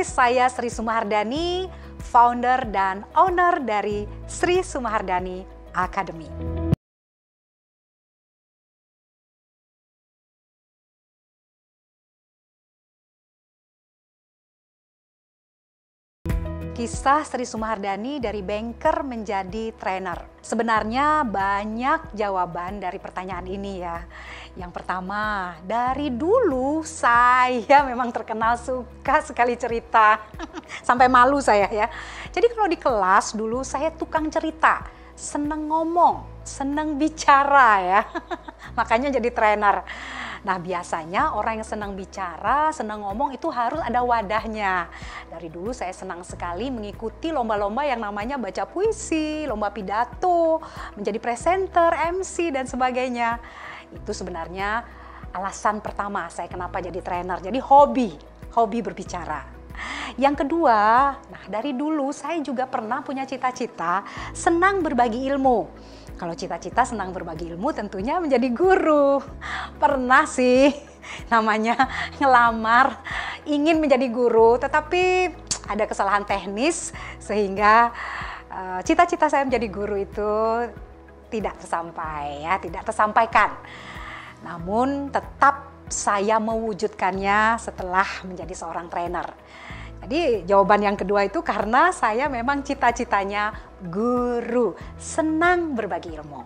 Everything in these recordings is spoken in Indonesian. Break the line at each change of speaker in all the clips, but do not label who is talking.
Hai, saya Sri Sumahardani, founder dan owner dari Sri Sumahardani Academy. Kisah Sri Sumahardani dari banker menjadi trainer. Sebenarnya banyak jawaban dari pertanyaan ini ya. Yang pertama, dari dulu saya memang terkenal suka sekali cerita. Sampai malu saya ya. Jadi kalau di kelas dulu saya tukang cerita, seneng ngomong, seneng bicara ya. Makanya jadi trainer. Nah biasanya orang yang senang bicara, senang ngomong itu harus ada wadahnya. Dari dulu saya senang sekali mengikuti lomba-lomba yang namanya baca puisi, lomba pidato, menjadi presenter, MC dan sebagainya. Itu sebenarnya alasan pertama saya kenapa jadi trainer. Jadi hobi berbicara. Yang kedua, nah dari dulu saya juga pernah punya cita-cita senang berbagi ilmu. Kalau cita-cita senang berbagi ilmu tentunya menjadi guru. Pernah sih namanya ngelamar ingin menjadi guru, tetapi ada kesalahan teknis sehingga cita-cita saya menjadi guru itu tidak tersampaikan. Namun tetap saya mewujudkannya setelah menjadi seorang trainer. Jadi jawaban yang kedua itu karena saya memang cita-citanya guru, senang berbagi ilmu.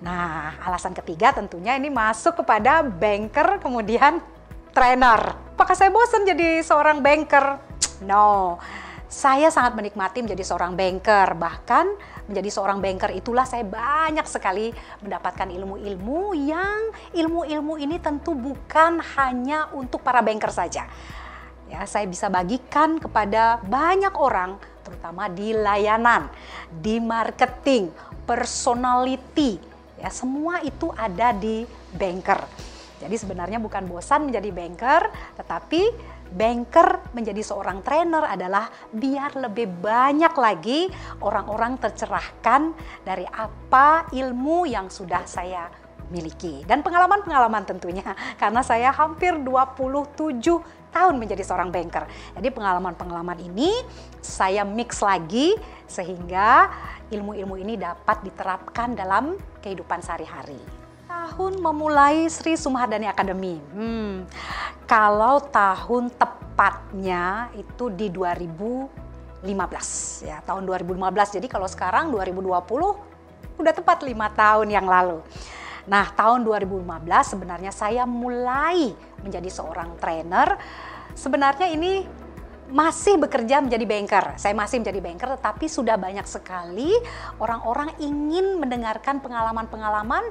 Nah, alasan ketiga tentunya ini masuk kepada banker kemudian trainer. Apakah saya bosan jadi seorang banker? No, saya sangat menikmati menjadi seorang banker. Bahkan menjadi seorang banker itulah saya banyak sekali mendapatkan ilmu-ilmu yang ilmu-ilmu ini tentu bukan hanya untuk para banker saja. Ya, saya bisa bagikan kepada banyak orang, terutama di layanan, di marketing, personality, ya semua itu ada di banker. Jadi sebenarnya bukan bosan menjadi banker, tetapi banker menjadi seorang trainer adalah biar lebih banyak lagi orang-orang tercerahkan dari apa ilmu yang sudah saya miliki. Dan pengalaman-pengalaman tentunya, karena saya hampir 27 tahun menjadi seorang banker. Jadi pengalaman-pengalaman ini saya mix lagi sehingga ilmu-ilmu ini dapat diterapkan dalam kehidupan sehari-hari. Tahun memulai Sri Sumahardani Academy. Kalau tahun tepatnya itu di 2015 ya, tahun 2015. Jadi kalau sekarang 2020 udah tepat 5 tahun yang lalu. Nah, tahun 2015 sebenarnya saya mulai menjadi seorang trainer. Sebenarnya ini masih bekerja menjadi banker. Saya masih menjadi banker, tetapi sudah banyak sekali orang-orang ingin mendengarkan pengalaman-pengalaman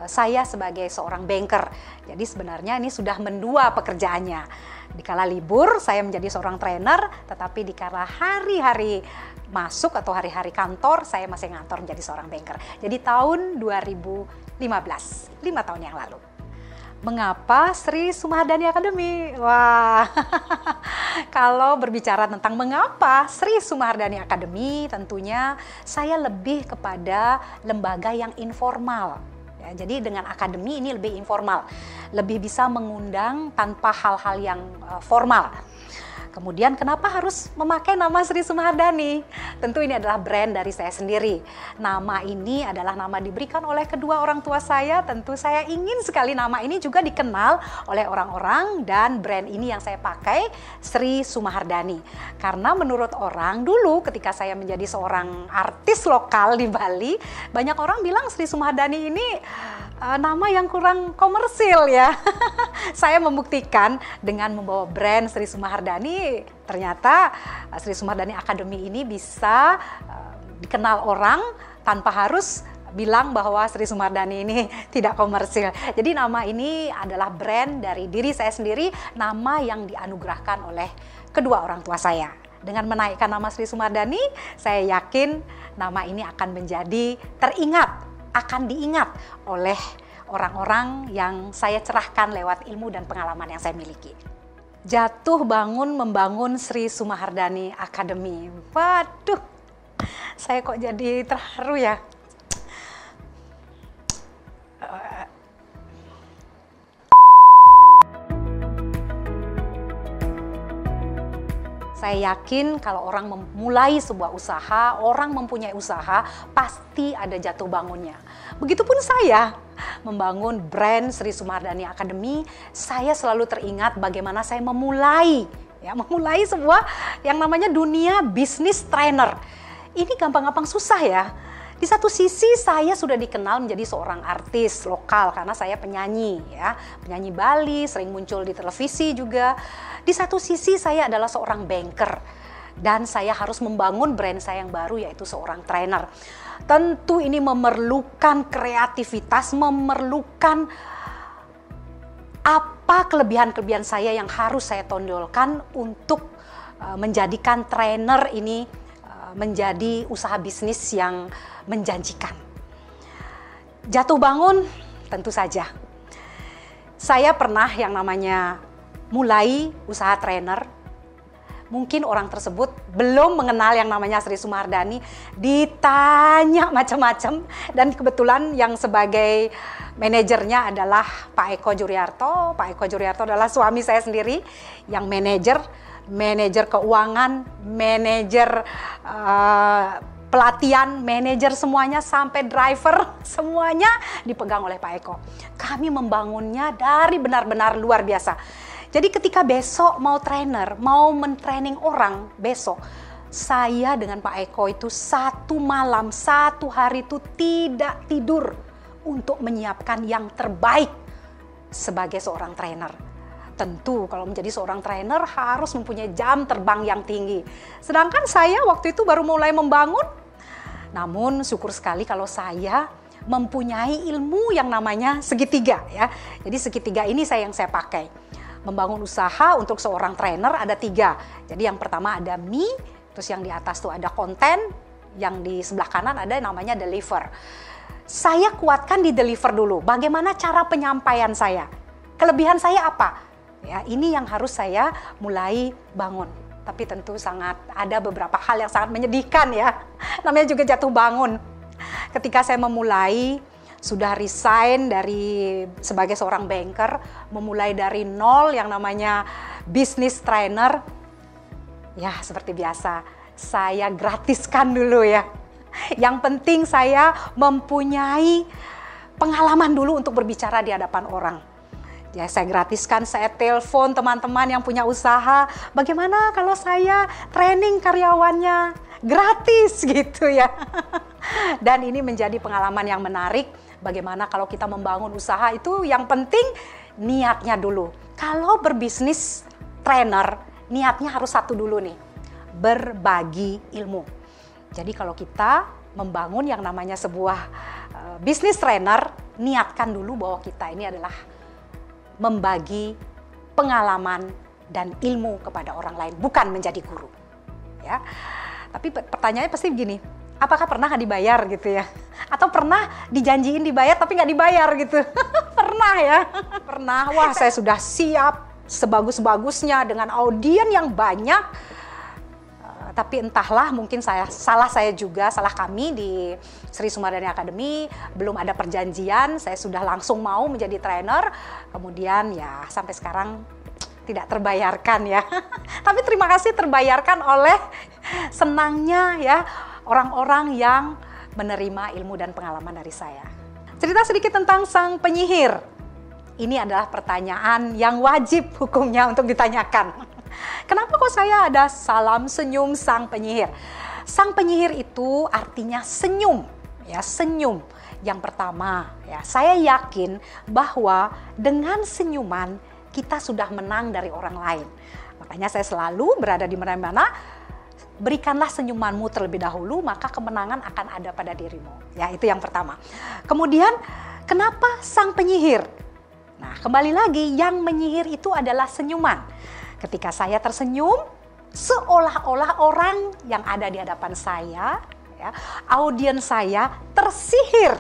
saya sebagai seorang banker. Jadi sebenarnya ini sudah mendua pekerjaannya. Di kala libur saya menjadi seorang trainer, tetapi di kala hari-hari masuk atau hari-hari kantor saya masih ngantor menjadi seorang banker. Jadi tahun 2015, 5 tahun yang lalu. Mengapa Sri Sumahardani Academy? Wah, kalau berbicara tentang mengapa Sri Sumahardani Academy, tentunya saya lebih kepada lembaga yang informal. Ya, jadi dengan akademi ini lebih informal, lebih bisa mengundang tanpa hal-hal yang formal. Kemudian kenapa harus memakai nama Sri Sumahardani? Tentu ini adalah brand dari saya sendiri. Nama ini adalah nama diberikan oleh kedua orang tua saya. Tentu saya ingin sekali nama ini juga dikenal oleh orang-orang dan brand ini yang saya pakai Sri Sumahardani. Karena menurut orang dulu ketika saya menjadi seorang artis lokal di Bali, banyak orang bilang Sri Sumahardani ini nama yang kurang komersil ya. Saya membuktikan dengan membawa brand Sri Sumahardani, ternyata Sri Sumahardani Academy ini bisa dikenal orang tanpa harus bilang bahwa Sri Sumahardani ini tidak komersil. Jadi nama ini adalah brand dari diri saya sendiri, nama yang dianugerahkan oleh kedua orang tua saya. Dengan menaikkan nama Sri Sumahardani, saya yakin nama ini akan menjadi teringat, akan diingat oleh orang-orang yang saya cerahkan lewat ilmu dan pengalaman yang saya miliki. Jatuh bangun membangun Sri Sumahardani Academy. Waduh, saya kok jadi terharu ya. Saya yakin kalau orang memulai sebuah usaha, orang mempunyai usaha, pasti ada jatuh bangunnya. Begitupun saya membangun brand Sri Sumardani Academy, saya selalu teringat bagaimana saya memulai sebuah yang namanya dunia bisnis trainer. Ini gampang-gampang susah ya. Di satu sisi saya sudah dikenal menjadi seorang artis lokal karena saya penyanyi ya, penyanyi Bali, sering muncul di televisi juga. Di satu sisi saya adalah seorang banker dan saya harus membangun brand saya yang baru yaitu seorang trainer. Tentu ini memerlukan kreativitas, memerlukan apa kelebihan-kelebihan saya yang harus saya tonjolkan untuk menjadikan trainer ini menjadi usaha bisnis yang menjanjikan. Jatuh bangun tentu saja. Saya pernah yang namanya mulai usaha trainer. Mungkin orang tersebut belum mengenal yang namanya Sri Sumardani, ditanya macam-macam dan kebetulan yang sebagai manajernya adalah Pak Eko Juriarto. Pak Eko Juriarto adalah suami saya sendiri yang manajer keuangan, manajer pelatihan, manajer semuanya sampai driver semuanya dipegang oleh Pak Eko. Kami membangunnya dari benar-benar luar biasa. Jadi ketika besok mau trainer, mau mentraining orang besok, saya dengan Pak Eko itu satu malam, satu hari itu tidak tidur untuk menyiapkan yang terbaik sebagai seorang trainer. Tentu kalau menjadi seorang trainer harus mempunyai jam terbang yang tinggi. Sedangkan saya waktu itu baru mulai membangun. Namun syukur sekali kalau saya mempunyai ilmu yang namanya segitiga ya. Jadi segitiga ini yang saya pakai. Membangun usaha untuk seorang trainer ada 3. Jadi yang pertama ada me, terus yang di atas tuh ada konten, yang di sebelah kanan ada namanya deliver. Saya kuatkan di deliver dulu. Bagaimana cara penyampaian saya? Kelebihan saya apa? Ya, ini yang harus saya mulai bangun. Tapi tentu ada beberapa hal yang sangat menyedihkan ya. Namanya juga jatuh bangun. Ketika saya memulai, sudah resign sebagai seorang banker, memulai dari nol yang namanya bisnis trainer. Ya seperti biasa, saya gratiskan dulu ya. Yang penting saya mempunyai pengalaman dulu untuk berbicara di hadapan orang. Ya saya gratiskan, saya telepon teman-teman yang punya usaha, bagaimana kalau saya training karyawannya gratis gitu ya. Dan ini menjadi pengalaman yang menarik. Bagaimana kalau kita membangun usaha itu yang penting niatnya dulu. Kalau berbisnis trainer, niatnya harus satu dulu nih, berbagi ilmu. Jadi kalau kita membangun yang namanya sebuah bisnis trainer, niatkan dulu bahwa kita ini adalah membagi pengalaman dan ilmu kepada orang lain, bukan menjadi guru. Ya. Tapi pertanyaannya pasti begini, apakah pernah nggak dibayar gitu ya? Atau pernah dijanjiin dibayar tapi nggak dibayar gitu? Pernah ya? Pernah, wah saya sudah siap sebagus-bagusnya dengan audien yang banyak. Tapi entahlah mungkin salah kami di Sri Sumardani Academy, belum ada perjanjian, saya sudah langsung mau menjadi trainer, kemudian ya sampai sekarang tidak terbayarkan ya. Tapi terima kasih terbayarkan oleh senangnya ya orang-orang yang menerima ilmu dan pengalaman dari saya. Cerita sedikit tentang sang penyihir. Ini adalah pertanyaan yang wajib hukumnya untuk ditanyakan. Kenapa kok saya ada salam senyum sang penyihir? Sang penyihir itu artinya senyum, ya senyum. Yang pertama, ya saya yakin bahwa dengan senyuman kita sudah menang dari orang lain. Makanya saya selalu berada di mana-mana. Berikanlah senyumanmu terlebih dahulu, maka kemenangan akan ada pada dirimu. Ya, itu yang pertama. Kemudian, kenapa sang penyihir? Nah, kembali lagi, yang menyihir itu adalah senyuman. Ketika saya tersenyum, seolah-olah orang yang ada di hadapan saya, ya, audiens saya tersihir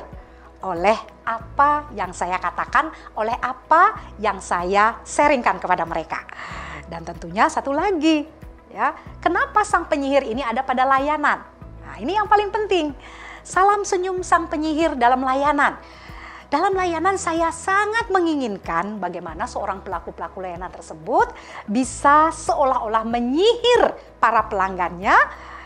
oleh apa yang saya katakan, oleh apa yang saya sharingkan kepada mereka. Dan tentunya satu lagi, ya, kenapa sang penyihir ini ada pada layanan? Nah, ini yang paling penting. Salam senyum sang penyihir dalam layanan. Dalam layanan saya sangat menginginkan bagaimana seorang pelaku-pelaku layanan tersebut bisa seolah-olah menyihir para pelanggannya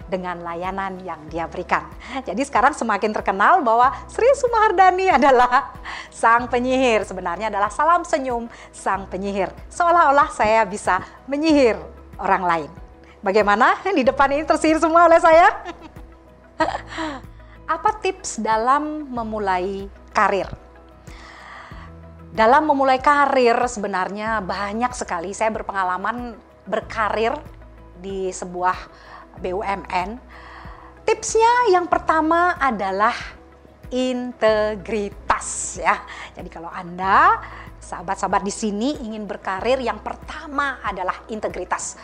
dengan layanan yang dia berikan. Jadi sekarang semakin terkenal bahwa Sri Sumahardani adalah sang penyihir. Sebenarnya adalah salam senyum sang penyihir. Seolah-olah saya bisa menyihir orang lain. Bagaimana? Di depan ini tersihir semua oleh saya. Apa tips dalam memulai karir? Dalam memulai karir sebenarnya banyak sekali. Saya berpengalaman berkarir di sebuah BUMN. Tipsnya yang pertama adalah integritas ya. Jadi kalau Anda, sahabat-sahabat di sini ingin berkarir, yang pertama adalah integritas.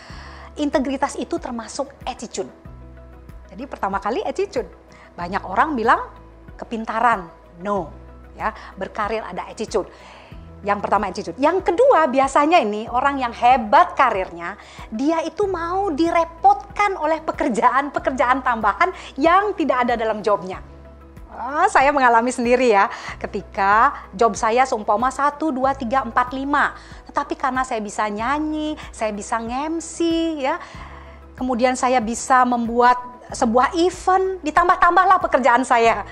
Integritas itu termasuk attitude. Jadi pertama kali attitude. Banyak orang bilang kepintaran, no. Ya, berkarir ada attitude. Yang pertama attitude. Yang kedua biasanya ini orang yang hebat karirnya, dia itu mau direpotkan oleh pekerjaan-pekerjaan tambahan yang tidak ada dalam jobnya. Saya mengalami sendiri ya, ketika job saya seumpama 1, 2, 3, 4, 5. Tetapi karena saya bisa nyanyi, saya bisa nge-MC ya, kemudian saya bisa membuat sebuah event, ditambah-tambahlah pekerjaan saya.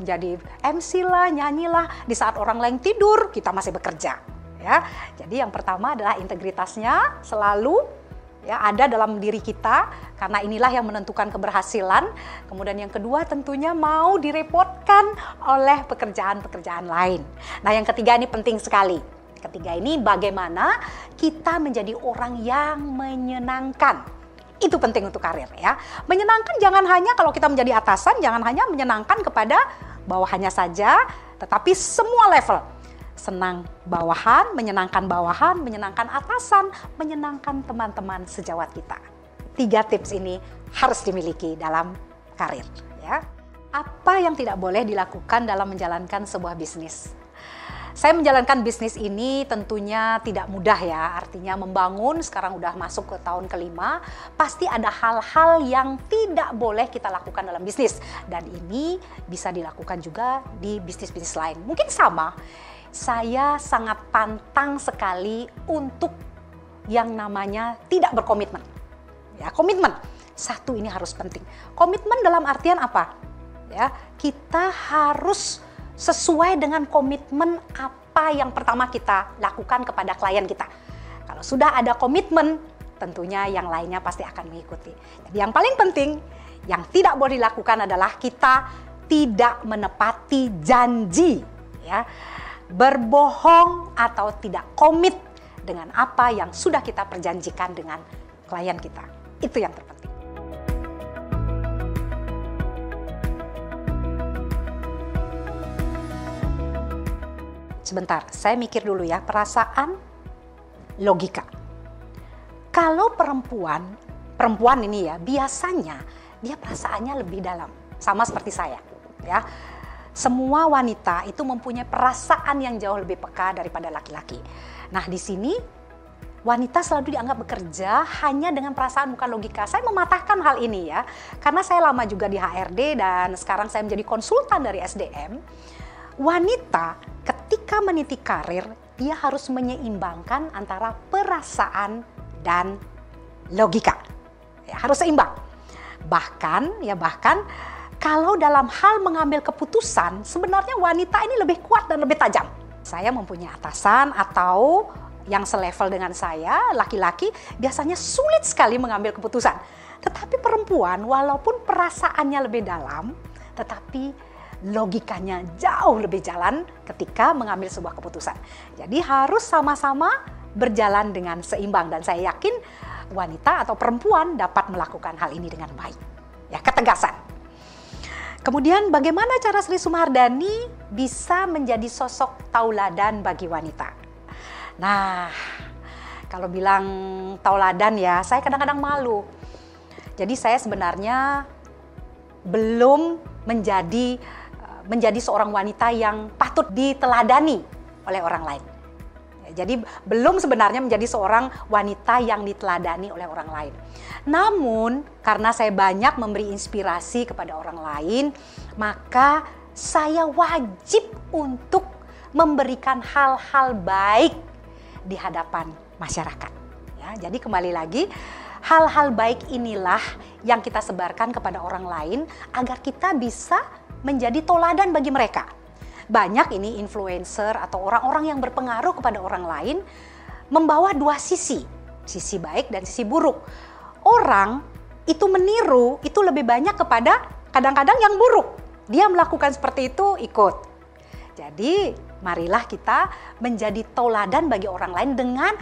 Menjadi MC lah, nyanyilah, di saat orang lain tidur, kita masih bekerja. Ya, jadi yang pertama adalah integritasnya selalu ya ada dalam diri kita, karena inilah yang menentukan keberhasilan. Kemudian yang kedua tentunya mau direpotkan oleh pekerjaan-pekerjaan lain. Nah yang ketiga ini penting sekali. Ketiga ini bagaimana kita menjadi orang yang menyenangkan. Itu penting untuk karir ya. Menyenangkan jangan hanya kalau kita menjadi atasan, jangan hanya menyenangkan kepada bawahannya saja, tetapi semua level. Senang bawahan, menyenangkan atasan, menyenangkan teman-teman sejawat kita. 3 tips ini harus dimiliki dalam karir ya. Apa yang tidak boleh dilakukan dalam menjalankan sebuah bisnis? Saya menjalankan bisnis ini tentunya tidak mudah ya, artinya membangun, sekarang udah masuk ke tahun ke-5, pasti ada hal-hal yang tidak boleh kita lakukan dalam bisnis. Dan ini bisa dilakukan juga di bisnis-bisnis lain. Mungkin sama, saya sangat pantang sekali untuk yang namanya tidak berkomitmen. Ya, komitmen, satu ini harus penting. Komitmen dalam artian apa? Ya, kita harus sesuai dengan komitmen apa yang pertama kita lakukan kepada klien kita. Kalau sudah ada komitmen, tentunya yang lainnya pasti akan mengikuti. Jadi yang paling penting, yang tidak boleh dilakukan adalah kita tidak menepati janji, ya, berbohong atau tidak komit dengan apa yang sudah kita perjanjikan dengan klien kita. Itu yang terpenting. Sebentar, saya mikir dulu ya, perasaan, logika. Kalau perempuan ini ya, biasanya dia perasaannya lebih dalam, sama seperti saya, ya. Semua wanita itu mempunyai perasaan yang jauh lebih peka daripada laki-laki. Nah, di sini wanita selalu dianggap bekerja hanya dengan perasaan bukan logika. Saya mematahkan hal ini ya, karena saya lama juga di HRD dan sekarang saya menjadi konsultan dari SDM. Wanita ketika meniti karir, dia harus menyeimbangkan antara perasaan dan logika. Ya, harus seimbang. Bahkan kalau dalam hal mengambil keputusan, sebenarnya wanita ini lebih kuat dan lebih tajam. Saya mempunyai atasan atau yang selevel dengan saya, laki-laki, biasanya sulit sekali mengambil keputusan. Tetapi perempuan, walaupun perasaannya lebih dalam, tetapi logikanya jauh lebih jalan ketika mengambil sebuah keputusan. Jadi harus sama-sama berjalan dengan seimbang, dan saya yakin wanita atau perempuan dapat melakukan hal ini dengan baik. Ya, ketegasan. Kemudian bagaimana cara Sri Sumahardani bisa menjadi sosok tauladan bagi wanita? Nah, kalau bilang tauladan ya, saya kadang-kadang malu. Jadi saya sebenarnya belum menjadi seorang wanita yang patut diteladani oleh orang lain. Jadi belum sebenarnya menjadi seorang wanita yang diteladani oleh orang lain. Namun karena saya banyak memberi inspirasi kepada orang lain, maka saya wajib untuk memberikan hal-hal baik di hadapan masyarakat. Ya, jadi kembali lagi, hal-hal baik inilah yang kita sebarkan kepada orang lain agar kita bisa menjadi toladan bagi mereka. Banyak ini influencer atau orang-orang yang berpengaruh kepada orang lain membawa dua sisi baik dan sisi buruk. Orang itu meniru itu lebih banyak kepada kadang-kadang yang buruk. Dia melakukan seperti itu, ikut. Jadi marilah kita menjadi toladan bagi orang lain dengan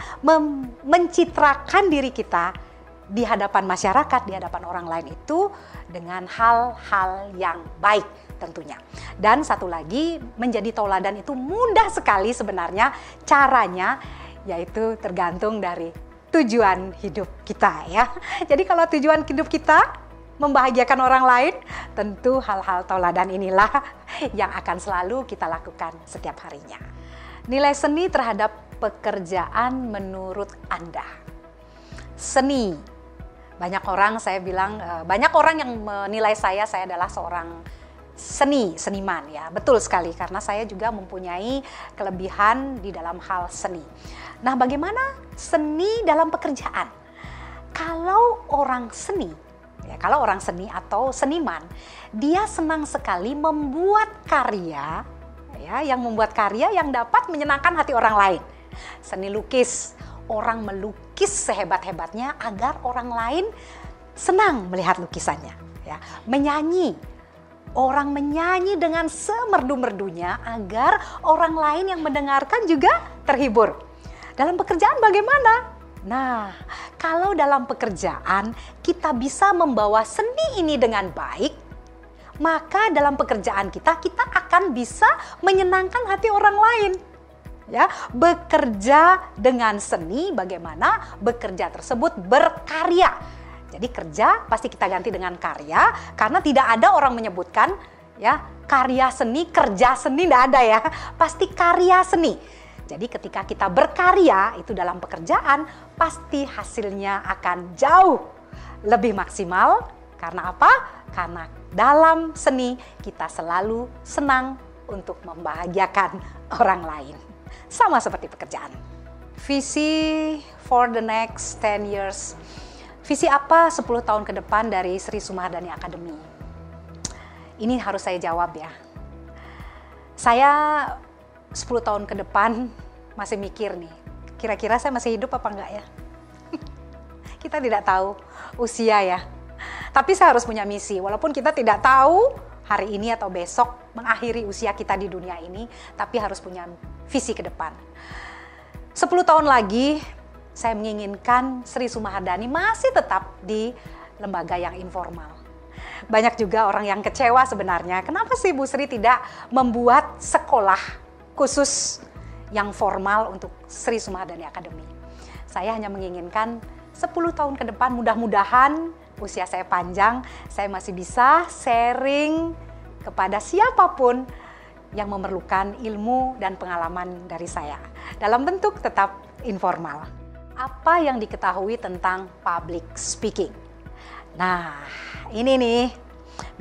mencitrakan diri kita di hadapan masyarakat, di hadapan orang lain itu dengan hal-hal yang baik tentunya. Dan satu lagi, menjadi toladan itu mudah sekali sebenarnya caranya, yaitu tergantung dari tujuan hidup kita ya. Jadi kalau tujuan hidup kita membahagiakan orang lain, tentu hal-hal toladan inilah yang akan selalu kita lakukan setiap harinya. Nilai seni terhadap pekerjaan menurut Anda. Seni. Banyak orang banyak orang yang menilai saya adalah seorang seniman ya. Betul sekali, karena saya juga mempunyai kelebihan di dalam hal seni. Nah, bagaimana seni dalam pekerjaan? Kalau orang seni atau seniman, dia senang sekali membuat karya, ya, yang dapat menyenangkan hati orang lain. Seni lukis, orang melukis sehebat-hebatnya agar orang lain senang melihat lukisannya. Ya. Menyanyi, orang menyanyi dengan semerdu-merdunya agar orang lain yang mendengarkan juga terhibur. Dalam pekerjaan bagaimana? Nah, kalau dalam pekerjaan kita bisa membawa seni ini dengan baik, maka dalam pekerjaan kita akan bisa menyenangkan hati orang lain. Ya, bekerja dengan seni, bagaimana bekerja tersebut berkarya. Jadi kerja pasti kita ganti dengan karya, karena tidak ada orang menyebutkan ya karya seni, kerja seni, tidak ada ya. Pasti karya seni. Jadi ketika kita berkarya itu dalam pekerjaan, pasti hasilnya akan jauh lebih maksimal. Karena apa? Karena dalam seni kita selalu senang untuk membahagiakan orang lain. Sama seperti pekerjaan. Visi for the next 10 years. Visi apa 10 tahun ke depan dari Sri Sumardani Academy? Ini harus saya jawab ya. Saya 10 tahun ke depan masih mikir nih, kira-kira saya masih hidup apa enggak ya? Kita tidak tahu usia ya. Tapi saya harus punya misi, walaupun kita tidak tahu hari ini atau besok mengakhiri usia kita di dunia ini, tapi harus punya visi ke depan. 10 tahun lagi, saya menginginkan Sri Sumardani masih tetap di lembaga yang informal. Banyak juga orang yang kecewa sebenarnya, kenapa sih Bu Sri tidak membuat sekolah khusus yang formal untuk Sri Sumardani Academy. Saya hanya menginginkan 10 tahun ke depan mudah-mudahan usia saya panjang, saya masih bisa sharing kepada siapapun yang memerlukan ilmu dan pengalaman dari saya. Dalam bentuk tetap informal. Apa yang diketahui tentang public speaking? Nah, ini nih,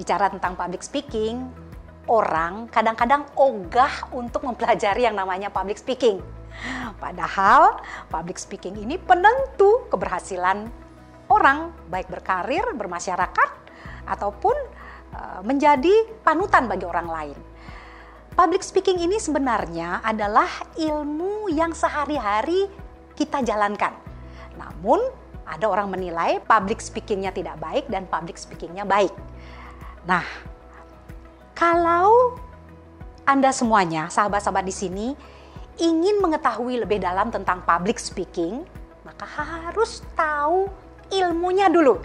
bicara tentang public speaking, orang kadang-kadang ogah untuk mempelajari yang namanya public speaking. Padahal public speaking ini penentu keberhasilan orang, baik berkarir, bermasyarakat, ataupun menjadi panutan bagi orang lain. Public speaking ini sebenarnya adalah ilmu yang sehari-hari kita jalankan. Namun ada orang menilai public speakingnya tidak baik dan public speakingnya baik. Nah, kalau Anda semuanya, sahabat-sahabat di sini, ingin mengetahui lebih dalam tentang public speaking, maka harus tahu ilmunya dulu.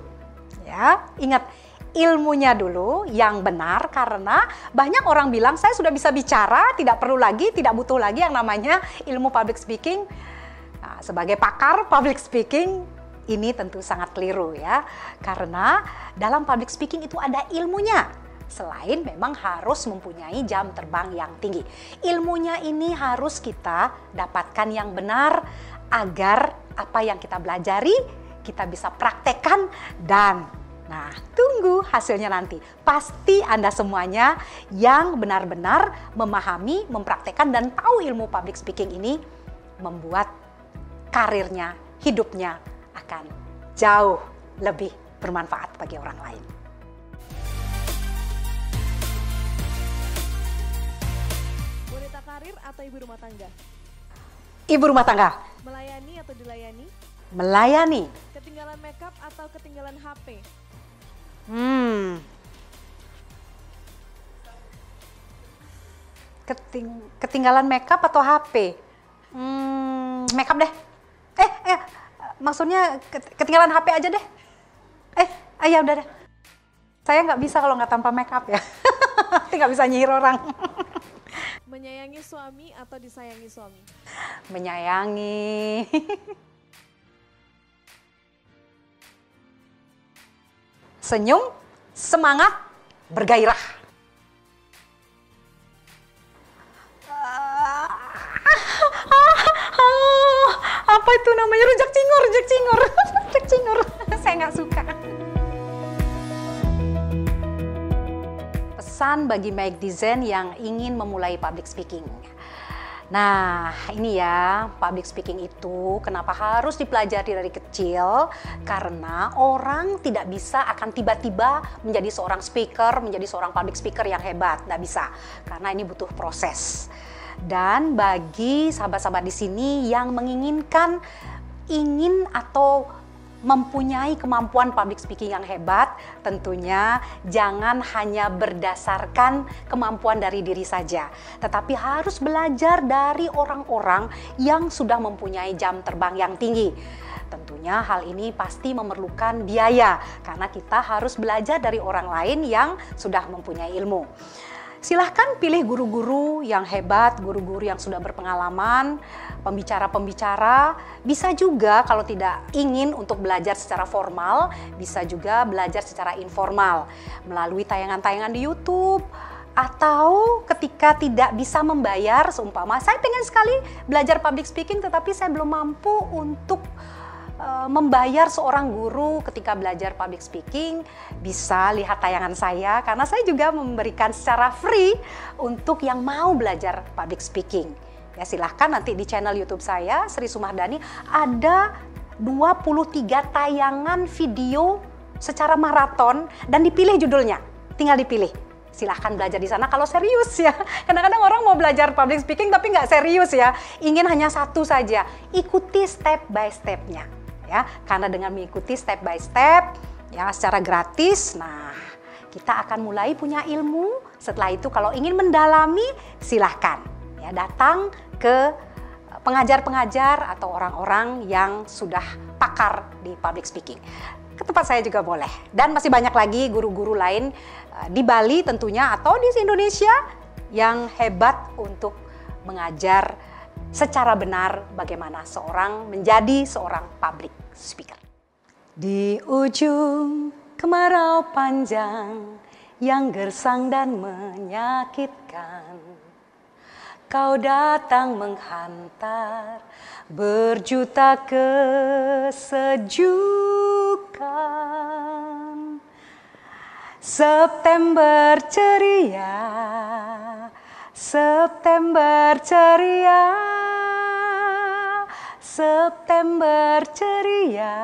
Ya, ingat ilmunya dulu yang benar, karena banyak orang bilang saya sudah bisa bicara, tidak butuh lagi yang namanya ilmu public speaking. Nah, sebagai pakar public speaking, ini tentu sangat keliru ya, karena dalam public speaking itu ada ilmunya. Selain memang harus mempunyai jam terbang yang tinggi. Ilmunya ini harus kita dapatkan yang benar agar apa yang kita pelajari kita bisa praktekkan dan Nah, tunggu hasilnya nanti. Pasti Anda semuanya yang benar-benar memahami, mempraktekkan, dan tahu ilmu public speaking ini membuat karirnya, hidupnya akan jauh lebih bermanfaat bagi orang lain.
Wanita karir atau ibu rumah tangga?
Ibu rumah tangga.
Melayani atau dilayani?
Melayani.
Ketinggalan makeup atau ketinggalan HP?
Ketinggalan makeup atau HP? Makeup deh. Maksudnya ketinggalan HP aja deh. Ya udah deh. Saya nggak bisa kalau nggak tanpa makeup ya. Nggak bisa nyihir orang.
Menyayangi suami atau disayangi suami?
Menyayangi. Senyum, semangat, bergairah. Apa itu namanya? Rujak cingur. Rujak cingur. Saya nggak suka. Pesan bagi netizen yang ingin memulai public speaking. Nah, ini ya, public speaking itu kenapa harus dipelajari dari kecil? Karena orang tidak bisa akan tiba-tiba menjadi seorang speaker, menjadi seorang public speaker yang hebat. Nggak bisa, karena ini butuh proses. Dan bagi sahabat-sahabat di sini yang menginginkan, ingin atau mempunyai kemampuan public speaking yang hebat, tentunya jangan hanya berdasarkan kemampuan dari diri saja, tetapi harus belajar dari orang-orang yang sudah mempunyai jam terbang yang tinggi. Tentunya hal ini pasti memerlukan biaya, karena kita harus belajar dari orang lain yang sudah mempunyai ilmu. Silahkan pilih guru-guru yang hebat, guru-guru yang sudah berpengalaman, pembicara-pembicara. Bisa juga kalau tidak ingin untuk belajar secara formal, bisa juga belajar secara informal melalui tayangan-tayangan di YouTube. Atau ketika tidak bisa membayar, seumpama saya pengen sekali belajar public speaking tetapi saya belum mampu untuk membayar seorang guru ketika belajar public speaking, bisa lihat tayangan saya karena saya juga memberikan secara free untuk yang mau belajar public speaking. Ya, silahkan nanti di channel YouTube saya Sri Sumardani ada 23 tayangan video secara maraton dan dipilih judulnya. Tinggal dipilih. Silahkan belajar di sana kalau serius ya. Kadang-kadang orang mau belajar public speaking tapi nggak serius ya. Ingin hanya satu saja. Ikuti step by step-nya. Ya, karena dengan mengikuti step by step ya secara gratis, nah kita akan mulai punya ilmu. Setelah itu kalau ingin mendalami silahkan ya datang ke pengajar-pengajar atau orang-orang yang sudah pakar di public speaking. Ke tempat saya juga boleh. Dan masih banyak lagi guru-guru lain di Bali tentunya atau di Indonesia yang hebat untuk mengajar secara benar bagaimana seorang menjadi seorang public speaker. Di ujung kemarau panjang yang gersang dan menyakitkan, kau datang menghantar berjuta kesejukan. September ceria, September ceria, September ceria,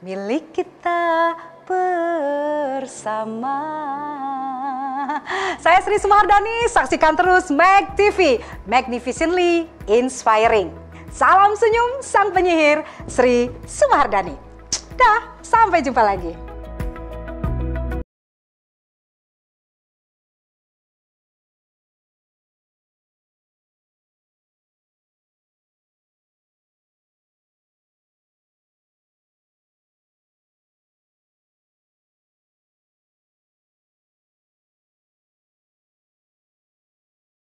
milik kita bersama. Saya Sri Sumardani, saksikan terus Mag TV, Magnificently Inspiring. Salam senyum sang penyihir Sri Sumardani. Dah, sampai jumpa lagi.